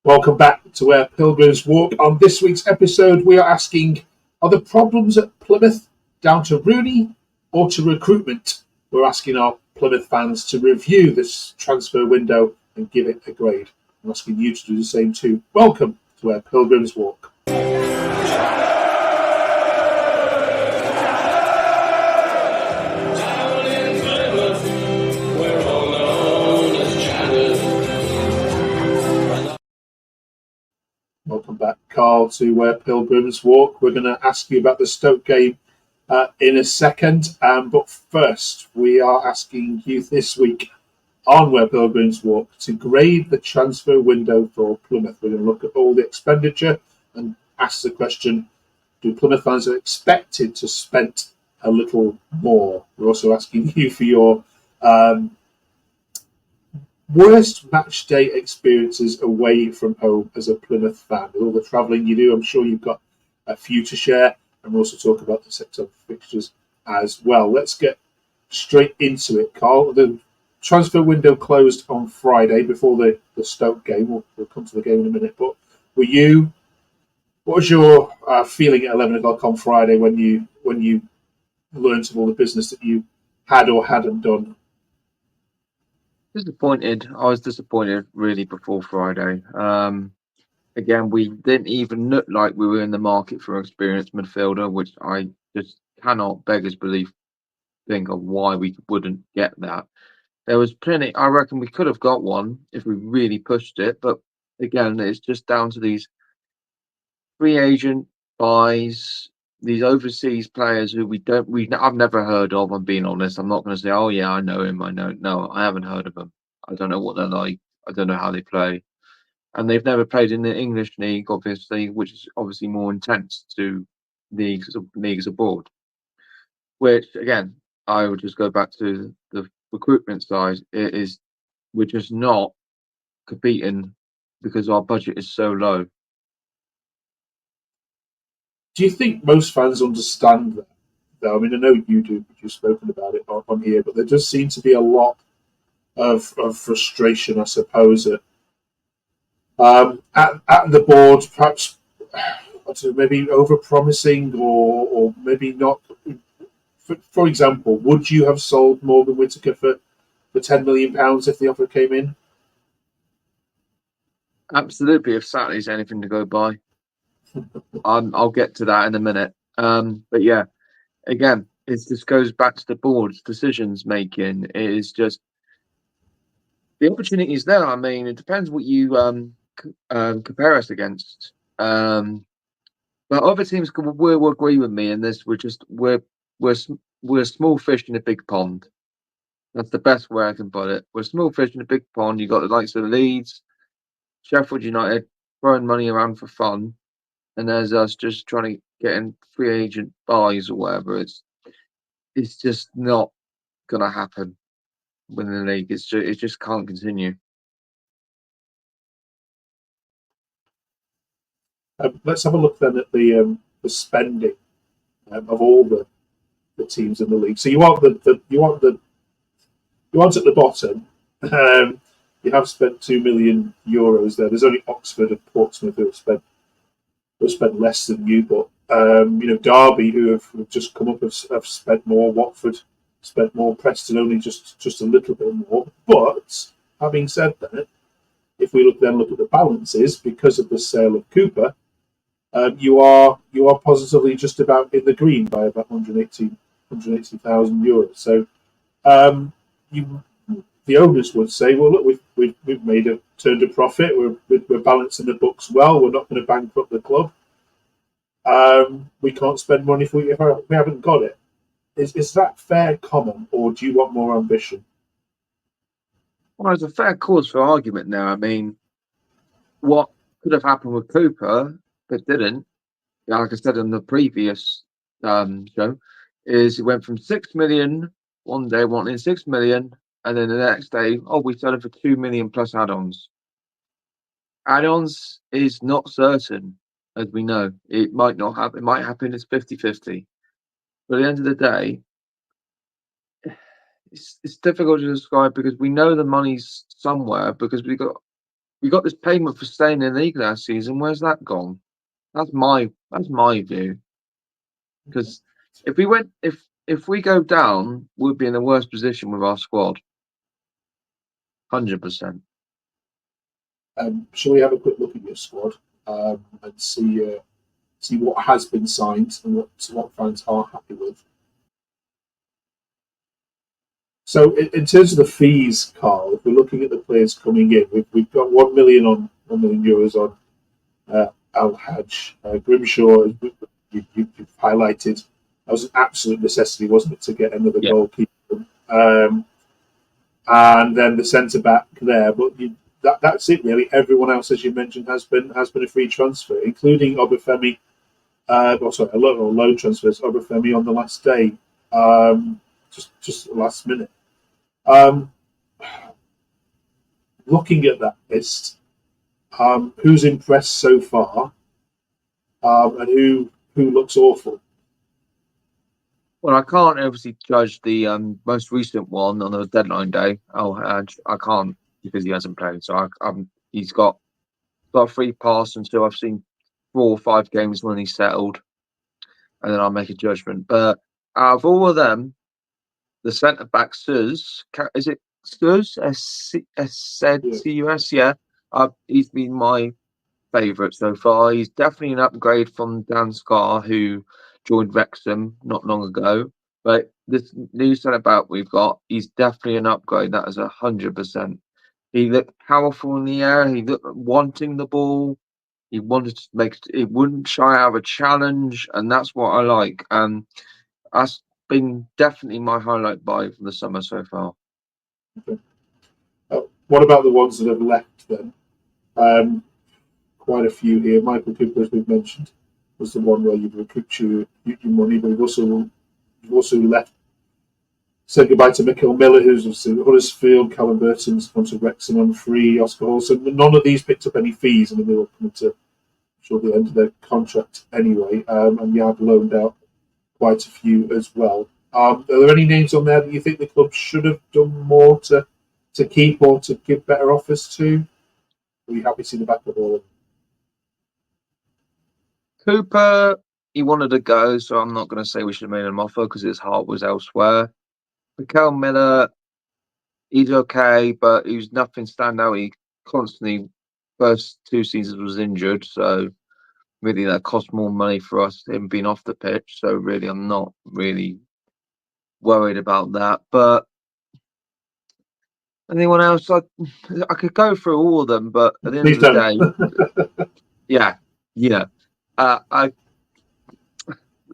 Welcome back to Where Pilgrims Walk. On this week's episode, we are asking, are the problems at Plymouth down to Rooney or to recruitment? We're asking our Plymouth fans to review this transfer window and give it a grade. I'm asking you to do the same too. Welcome to Where Pilgrims Walk. Welcome back, Carl, to Where Pilgrims Walk. We're going to ask you about the Stoke game in a second. But first, we are asking you this week on Where Pilgrims Walk to grade the transfer window for Plymouth. We're going to look at all the expenditure and ask the question, do Plymouth fans are expected to spend a little more? We're also asking you for your worst match day experiences away from home as a Plymouth fan. With all the travelling you do, I'm sure you've got a few to share, and we'll also talk about the September fixtures as well. Let's get straight into it, Carl. The transfer window closed on Friday before the Stoke game. We'll come to the game in a minute, but what was your feeling at 11 o'clock on Friday when you learnt of all the business that you had or hadn't done? Disappointed. I was disappointed really before Friday. Again, we didn't even look like we were in the market for an experienced midfielder, which I just cannot beggars belief think of why we wouldn't get that. There was plenty. I reckon we could have got one if we really pushed it, but again, it's just down to these free agent buys, these overseas players who I've never heard of. I'm being honest. I'm not going to say, oh yeah, I know him. I know. No, I haven't heard of them. I don't know what they're like. I don't know how they play, and they've never played in the English league, obviously, which is obviously more intense to leagues abroad. Which again, I would just go back to the recruitment side. We're just not competing because our budget is so low. Do you think most fans understand that, though? I mean, I know you do, because you've spoken about it on here, but there does seem to be a lot of frustration, I suppose, at the board, perhaps maybe over-promising or maybe not. For example, would you have sold Morgan Whittaker for £10 million if the offer came in? Absolutely, if Saturday's anything to go by. I'll get to that in a minute. But yeah, again, it just goes back to the board's decisions making. It is just the opportunity is there. I mean, it depends what you compare us against. But other teams will agree with me in this. We're small fish in a big pond. That's the best way I can put it. We're small fish in a big pond. You got the likes of Leeds, Sheffield United throwing money around for fun, and there's us just trying to get in free agent buys or whatever. It's just not gonna happen within the league. It just can't continue. Let's have a look then at the spending of all the teams in the league. So you want at the bottom. You have spent €2 million there. There's only Oxford and Portsmouth who have spent less than you, but Derby, who have just come up, have spent more. Watford spent more. Preston only just a little bit more. But having said that, if we look at the balances, because of the sale of Cooper, you are positively just about in the green by about €180,000. So the owners would say, well, look, we've turned a profit. We're balancing the books well. We're not going to bankrupt the club. We can't spend money if we haven't got it. Is that fair comment, or do you want more ambition? Well, it's a fair cause for argument now. I mean, what could have happened with Cooper but didn't, like I said in the previous show, is it went from 6 million one day, wanting 6 million, and then the next day, we sell it for 2 million plus add-ons. Add-ons is not certain, as we know. It might not happen. It might happen. It's 50-50. But at the end of the day, it's difficult to describe because we know the money's somewhere because we got We got this payment for staying in the league last season. Where's that gone? That's my view. Because if we go down, we'll be in the worst position with our squad. 100%. Shall we have a quick look at your squad and see what has been signed and what fans are happy with? So in terms of the fees, Carl, if we're looking at the players coming in, we've got €1 million on €1 million on Al Hajj. Grimshaw, you've highlighted. That was an absolute necessity, wasn't it, to get another goalkeeper? And then the centre back there, but that's it really. Everyone else, as you mentioned, has been a free transfer, including Obafemi. A loan transfers. Obafemi on the last day, just the last minute. Looking at that list, who's impressed so far, and who looks awful? Well, I can't obviously judge the most recent one on the deadline day. I can't because he hasn't played. So he's got a free pass until I've seen 4 or 5 games when he's settled, and then I'll make a judgment. But out of all of them, the centre back Suz, is it Suz? SZCUS? Yeah. He's been my favourite so far. He's definitely an upgrade from Dan Scar, who joined Wrexham not long ago. But this new centre back we've got, he's definitely an upgrade. That is 100%. He looked powerful in the air. He looked wanting the ball. He wanted to he wouldn't shy out of a challenge, and that's what I like. That's been definitely my highlight for the summer so far. Okay. What about the ones that have left then? Quite a few here. Michael Cooper, as we've mentioned, was the one where you've recouped your money, but you've also left. Said goodbye to Michael Miller, who's at Huddersfield. Callum Burton's gone to Wrexham on free. Oscar Olsen. None of these picked up any fees. I mean, they were coming to the end of their contract anyway, and you have loaned out quite a few as well. Are there any names on there that you think the club should have done more to keep or to give better offers to? Are you happy to see the back of all of them? Cooper, he wanted to go, so I'm not going to say we should have made him an offer because his heart was elsewhere. Mikel Miller, he's okay, but he was nothing stand out. He constantly, first 2 seasons was injured, so really that cost more money for us, him being off the pitch. So really, I'm not really worried about that. But anyone else? I could go through all of them, but at the end of the day, yeah.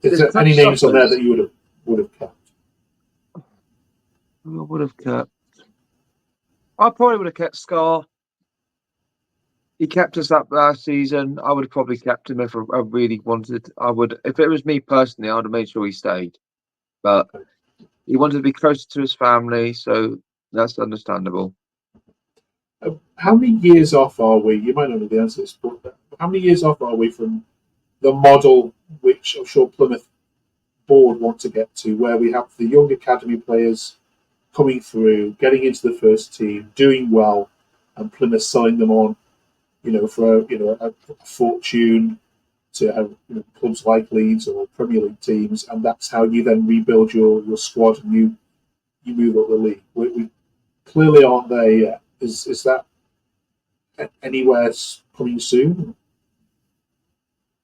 Is there any names on there that you would have kept? I would have kept. I probably would have kept Scar. He kept us up last season. I would have probably kept him if I really wanted. I would, if it was me personally, I would have made sure he stayed. But he wanted to be closer to his family, so that's understandable. How many years off are we? You might not know the answer to this, but how many years off are we from the model which I'm sure Plymouth board want to get to, where we have the young academy players coming through, getting into the first team, doing well, and Plymouth selling them on, for a fortune to have clubs like Leeds or Premier League teams, and that's how you then rebuild your squad and you move up the league. We clearly aren't there yet. Is that anywhere coming soon?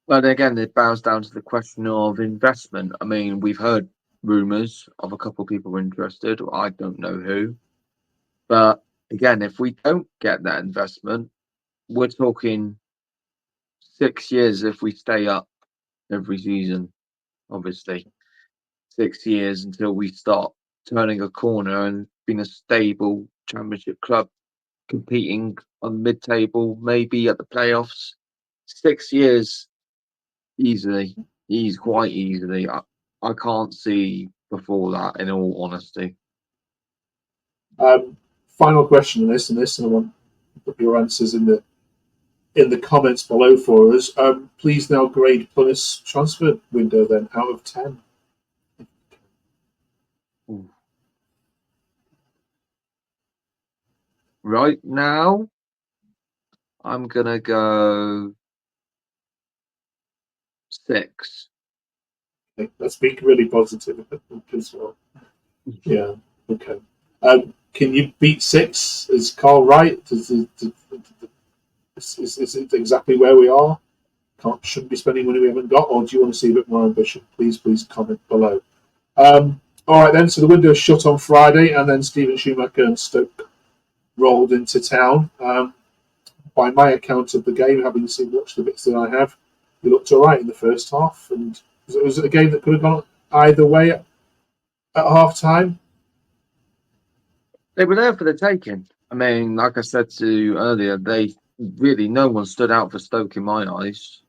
But again, it bows down to the question of investment. I mean, we've heard rumours of a couple of people interested. I don't know who. But again, if we don't get that investment, we're talking 6 years if we stay up every season, obviously. 6 years until we start turning a corner and being a stable championship club, competing on mid-table, maybe at the playoffs. 6 years, easily. Quite easily. I can't see before that, in all honesty. Final question on this, and I want to put your answers in the comments below for us. Please now grade Plymouth's transfer window then out of 10. Ooh. Right now, I'm going to go 6. Let's be really positive as well. Yeah, okay. Can you beat 6? Is Carl right? Is it exactly where we are? Shouldn't be spending money we haven't got, or do you want to see a bit more ambition? Please comment below. All right then, so the window shut on Friday, and then Stephen Schumacher and Stoke rolled into town. By my account of the game, having watched the bits that I have, he looked all right in the first half, and was it a game that could have gone either way at half time? They were there for the taking. I mean, like I said to you earlier, no one stood out for Stoke in my eyes.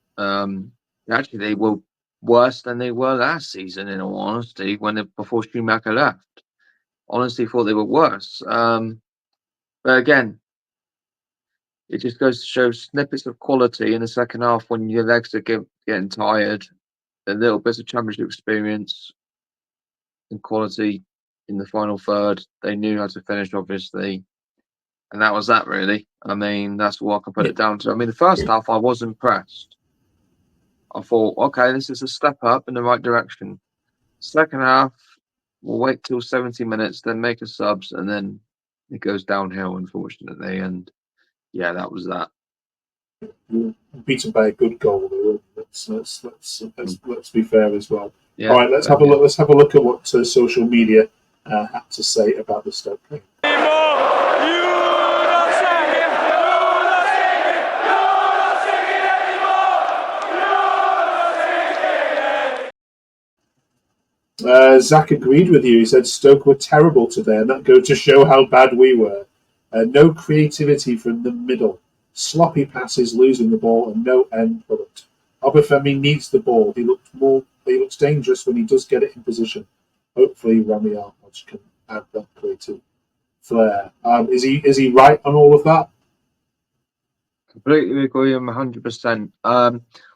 Actually, they were worse than they were last season, in all honesty, before Schumacher left. Honestly, thought they were worse. But again, it just goes to show snippets of quality in the second half when your legs are getting tired. A little bit of championship experience and quality in the final third. They knew how to finish, obviously. And that was that, really. I mean, that's what I can put it down to. I mean, the first half, I was impressed. I thought, okay, this is a step up in the right direction. Second half, we'll wait till 70 minutes, then make a subs, and then it goes downhill, unfortunately. And yeah, that was that. Beaten by a good goal, though. Let's be fair as well. Yeah, all right, let's have a look. Let's have a look at what social media had to say about the Stoke game. Zach agreed with you. He said Stoke were terrible today, and that goes to show how bad we were. No creativity from the middle. Sloppy passes, losing the ball, and no end product. Obafemi needs the ball. He looks dangerous when he does get it in position. Hopefully, Rami Ahmad can add that creative flair. Is he right on all of that? Completely agree with him 100%.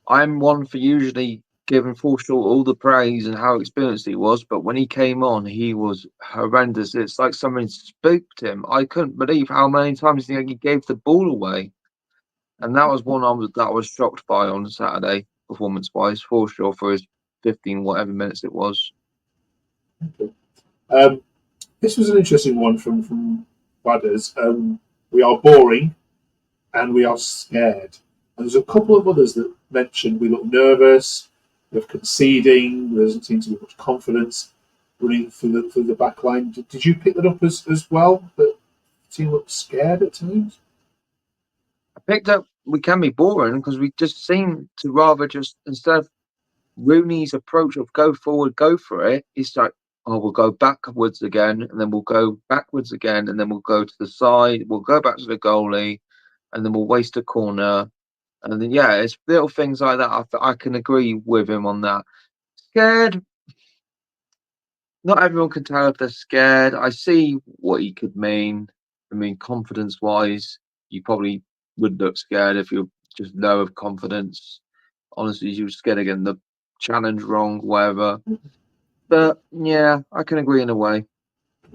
I'm one for usually giving Forshaw all the praise and how experienced he was, but when he came on, he was horrendous. It's like someone spooked him. I couldn't believe how many times he gave the ball away, and that was one that I was shocked by on Saturday, performance-wise. Forshaw for his 15 whatever minutes it was. Okay. This was an interesting one from Budders. We are boring and we are scared. And there's a couple of others that mentioned we look nervous, we're conceding, there doesn't seem to be much confidence running through the back line. Did you pick that up as well? That the team looked scared at times? I picked up we can be boring because we just seem to rather just, instead of Rooney's approach of go forward, go for it, it's like, oh, we'll go backwards again, and then we'll go backwards again, and then we'll go to the side, we'll go back to the goalie, and then we'll waste a corner. And then, yeah, it's little things like that. I can agree with him on that. Scared. Not everyone can tell if they're scared. I see what he could mean. I mean, confidence-wise, you probably would look scared if you're just low of confidence. Honestly, you were scared again, the challenge wrong, whatever. But yeah, I can agree in a way.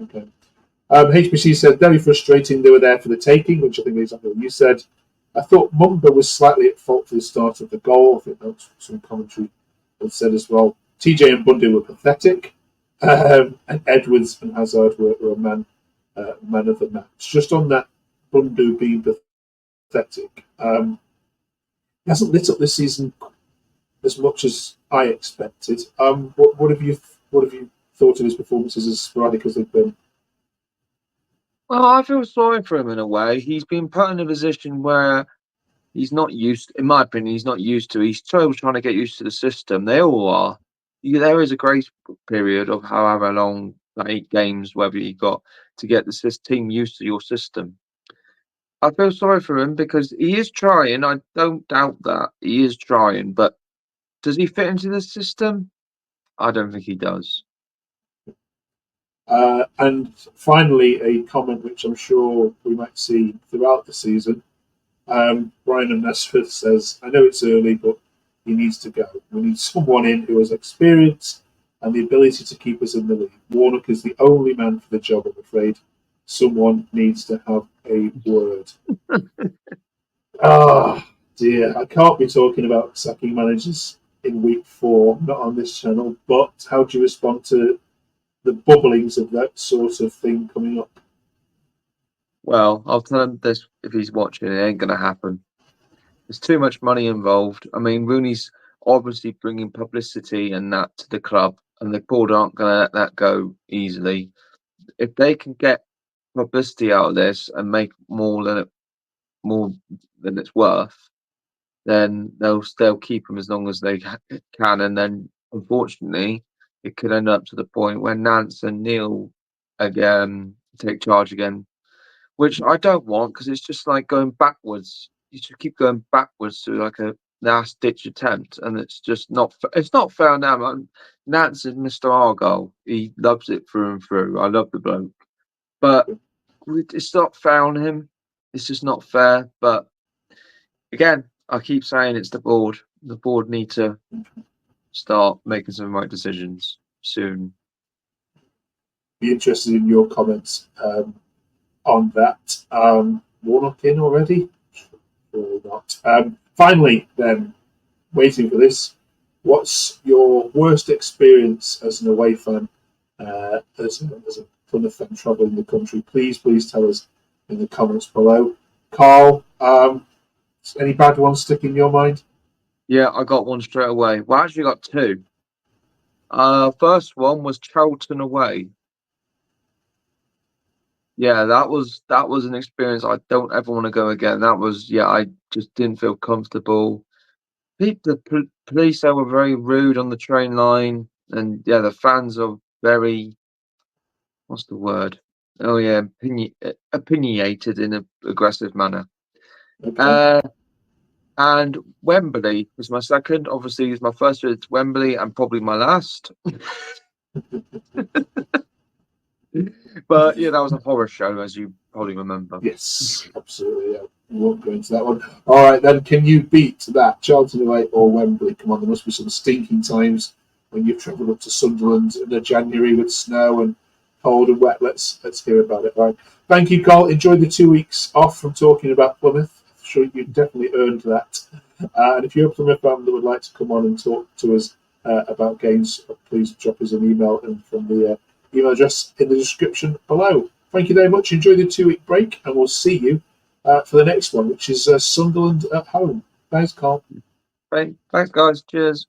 Okay. HBC said very frustrating. They were there for the taking, which I think is exactly what you said. I thought Mumba was slightly at fault for the start of the goal. I think that's some commentary that said as well. TJ and Bundy were pathetic, and Edwards and Hazard were a man of the match. Just on that, Bundu being pathetic, he hasn't lit up this season as much as I expected. What have you thought of his performances as sporadic as they've been? Well, I feel sorry for him in a way. He's been put in a position where he's not used, in my opinion, he's not used to. He's still trying to get used to the system. They all are. There is a grace period of however long, like 8 games, whether you got to get the team used to your system. I feel sorry for him because he is trying. I don't doubt that he is trying, but does he fit into the system? I don't think he does. And finally, a comment which I'm sure we might see throughout the season. Brian and Nesford says, I know it's early, but he needs to go. We need someone in who has experience and the ability to keep us in the league. Warnock is the only man for the job, I'm afraid. Someone needs to have a word. Oh dear, I can't be talking about sacking managers in week 4, not on this channel. But how do you respond to the bubblings of that sort of thing coming up? Well, I'll tell him this if he's watching. It ain't gonna happen. There's too much money involved. I mean, Rooney's obviously bringing publicity and that to the club, and the board aren't gonna let that go easily. If they can get publicity out of this and make more than it's worth, then they'll keep him as long as they can. And then, unfortunately, it could end up to the point where Nance and Neil again take charge again, which I don't want because it's just like going backwards. You should keep going backwards to like a last ditch attempt, and it's just not. It's not fair now. Man. Nance is Mr. Argyle. He loves it through and through. I love the bloke, but it's not fair on him. It's just not fair. But again, I keep saying it's the board. The board need to start making some right decisions soon. Be interested in your comments on that. Warnock in already? Or not. Finally, then, waiting for this, what's your worst experience as an away fan, as a Plymouth fan travelling the country? Please tell us in the comments below. Carl, any bad ones stick in your mind? Yeah, I got one straight away. Well, I actually got two. First one was Charlton away. Yeah, that was an experience I don't ever want to go again. That was I just didn't feel comfortable. The police they were very rude on the train line, and the fans are very, what's the word? Oh yeah, opinionated in an aggressive manner. Okay. And Wembley was my second. Obviously, it was my first visit to Wembley and probably my last. But that was a horror show, as you probably remember. Yes, absolutely. Yeah. We won't go into that one. All right, then. Can you beat that? Charlton away or Wembley? Come on, there must be some stinking times when you've travelled up to Sunderland in January with snow and cold and wet. Let's hear about it. All right. Thank you, Carl. Enjoy the 2 weeks off from talking about Plymouth. I'm sure you definitely earned that. And if you're a Plymouth fan that would like to come on and talk to us about games, please drop us an email and from the email address in the description below. Thank you very much. Enjoy the 2-week break, and we'll see you for the next one, which is Sunderland at home. Thanks, Carl. Thanks, guys. Cheers.